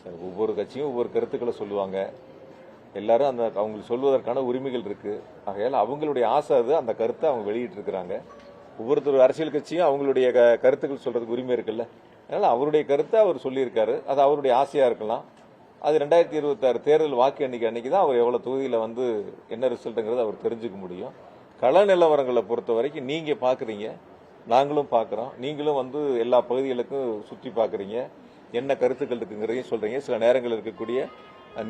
Sir, ஒவ்வொரு கட்சியும் ஒவ்வொரு கருத்துக்களை சொல்லுவாங்க. எல்லாரும் அந்த அவங்களுக்கு சொல்வதற்கான உரிமைகள் இருக்கு. ஆகையால் அவங்களுடைய ஆசை அது, அந்த கருத்தை அவங்க வெளியிட்டு இருக்கிறாங்க. ஒவ்வொருத்தர் அரசியல் கட்சியும் அவங்களுடைய கருத்துக்கள் சொல்றதுக்கு உரிமை இருக்குல்ல. அதனால அவருடைய கருத்தை அவர் சொல்லியிருக்காரு. அது அவருடைய ஆசையா இருக்கலாம். அது 2026 தேர்தல் வாக்கு அன்னைக்கு தான் அவர் எவ்வளவு தொகுதியில என்ன ரிசல்ட்ங்கிறது அவர் தெரிஞ்சுக்க முடியும். கள நிலவரங்களை பொறுத்த வரைக்கும் நீங்க பாக்குறீங்க, நாங்களும் பாக்குறோம். நீங்களும் எல்லா பகுதிகளுக்கும் சுற்றி பாக்குறீங்க, என்ன கருத்துக்கள் இருக்குங்கிறதையும் சொல்றீங்க. சில நேரங்கள் இருக்கக்கூடிய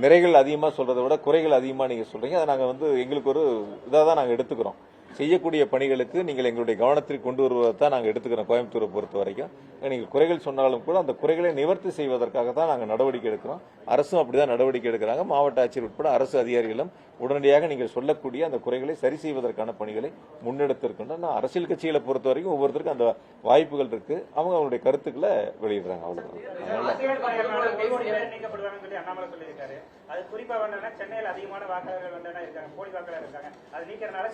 நிறைகள் அதிகமா சொல்றதை விட குறைகள் அதிகமா நீங்க சொல்றீங்க. அதை நாங்க எங்களுக்கு ஒரு இதாக தான் நாங்க எடுத்துக்கிறோம். செய்யக்கூடிய பணிகளுக்கு நீங்கள் எங்களுடைய கவனத்திற்கு கொண்டு வருவதை தான் நாங்கள் எடுத்துக்கிறோம். கோயம்புத்தூரை பொறுத்த வரைக்கும் நீங்கள் குறைகள் சொன்னாலும் கூட அந்த குறைகளை நிவர்த்தி செய்வதற்காக தான் நாங்கள் நடவடிக்கை எடுக்கிறோம். அரசும் அப்படிதான் நடவடிக்கை எடுக்கிறாங்க. மாவட்ட ஆட்சியர் உட்பட அரசு அதிகாரிகளும் உடனடியாக நீங்கள் சொல்லக்கூடிய அந்த குறைகளை சரி செய்வதற்கான பணிகளை முன்னெடுத்திருக்கின்றோம். அரசியல் கட்சிகளை பொறுத்த வரைக்கும் ஒவ்வொருத்தருக்கும் அந்த வாய்ப்புகள் இருக்கு. அவங்களுடைய கருத்துக்களை வெளியிடுறாங்க. அவ்வளவுதான்.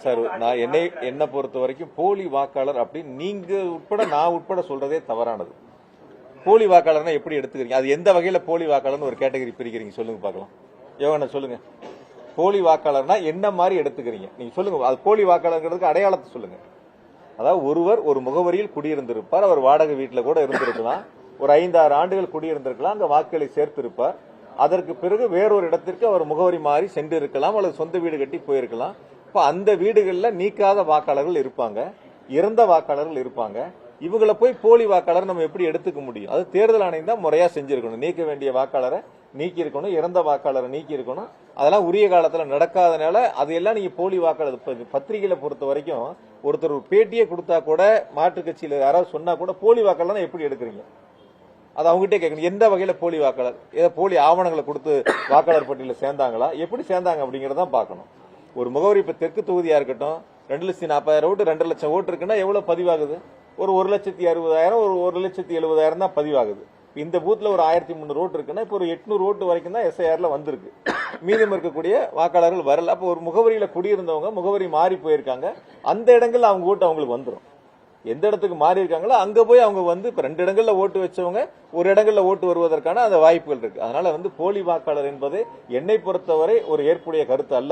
சார், நான் என்ன பொறுத்த வரைக்கும் போலி வாக்காளர் அப்படின்னு நீங்க உட்பட நான் உட்பட சொல்றதே தவறானது. போலி வாக்காளர்னா எப்படி எடுத்துக்கிறீங்க? அது எந்த வகையில போலி வாக்காளர்னு ஒரு கேட்டகரி பிரிக்கிறீங்க? சொல்லுங்க பார்க்கலாம். யோகண்ணா சொல்லுங்க. போலி வாக்காளர்னா என்ன மாதிரி எடுத்துக்கிறீங்க நீங்க சொல்லுங்க. அது போலி வாக்காளர்ங்கிறதுக்கு அடையாளத்தை சொல்லுங்க. அதாவது ஒருவர் ஒரு முகவரியில் குடியிருந்திருப்பார். அவர் வாடகை வீட்டில் கூட இருந்திருக்கலாம். ஒரு 5-6 ஆண்டுகள் குடியிருந்திருக்கலாம். அங்க வாக்குகளை சேர்த்திருப்பார். அதற்கு பிறகு வேறொரு இடத்திற்கு அவர் முகவரி மாறி சென்று இருக்கலாம், அல்லது சொந்த வீடு கட்டி போயிருக்கலாம். இப்ப அந்த வீடுகளில் நீக்காத வாக்காளர்கள் இருப்பாங்க, இறந்த வாக்காளர்கள் இருப்பாங்க. இவங்களை போய் போலி வாக்காளர் நம்ம எப்படி எடுத்துக்க முடியும்? அது தேர்தல் ஆணையம் தான் முறையா செஞ்சிருக்கணும். நீக்க வேண்டிய வாக்காளரை நீக்கி இருக்கணும், இறந்த வாக்காளரை நீக்கி இருக்கணும். அதெல்லாம் உரிய காலத்துல நடக்காதனால அதையெல்லாம் நீங்க போலி வாக்காளர். பத்திரிகையில பொறுத்த வரைக்கும் ஒருத்தர் ஒரு பேட்டியை கொடுத்தா கூட, மாற்றுக் கட்சியில யாராவது சொன்னா கூட போலி வாக்காளர் எப்படி எடுக்கிறீங்க? அது அவங்ககிட்டே கேட்கணும். எந்த வகையில போலி வாக்காளர்? ஏதோ போலி ஆவணங்களை கொடுத்து வாக்காளர் பட்டியலில் சேர்ந்தாங்களா? எப்படி சேர்ந்தாங்க அப்படிங்கறதான் பார்க்கணும். ஒரு முகவரி இப்ப தெற்கு தொகுதியா இருக்கட்டும், 2,40,000 ஓட்டு, 2 லட்சம் ஓட்டு இருக்குன்னா எவ்வளவு பதிவாகுது? ஒரு 1,60,000, ஒரு 1,70,000 தான் பதிவாகுது. இந்த பூத்ல ஒரு 1,300 ஓட்டு இருக்குன்னா இப்ப ஒரு 800 ஓட்டு வரைக்கும் தான் SIRல வந்திருக்கு. மீதம் இருக்கக்கூடிய வாக்காளர்கள் வரல. அப்ப ஒரு முகவரியில குடியிருந்தவங்க முகவரி மாறி போயிருக்காங்க. அந்த இடங்கள்ல அவங்க ஓட்டு அவங்களுக்கு வந்துடும். எந்த இடத்துக்கு மாறி இருக்காங்களோ அங்க போய் அவங்க இப்ப 2 இடங்கள்ல ஓட்டு வச்சவங்க ஒரு இடங்கள்ல ஓட்டு வருவதற்கான அந்த வாய்ப்புகள் இருக்கு. அதனால போலி வாக்காளர் என்பது என்னை பொறுத்தவரை ஒரு ஏற்புடைய கருத்து அல்ல.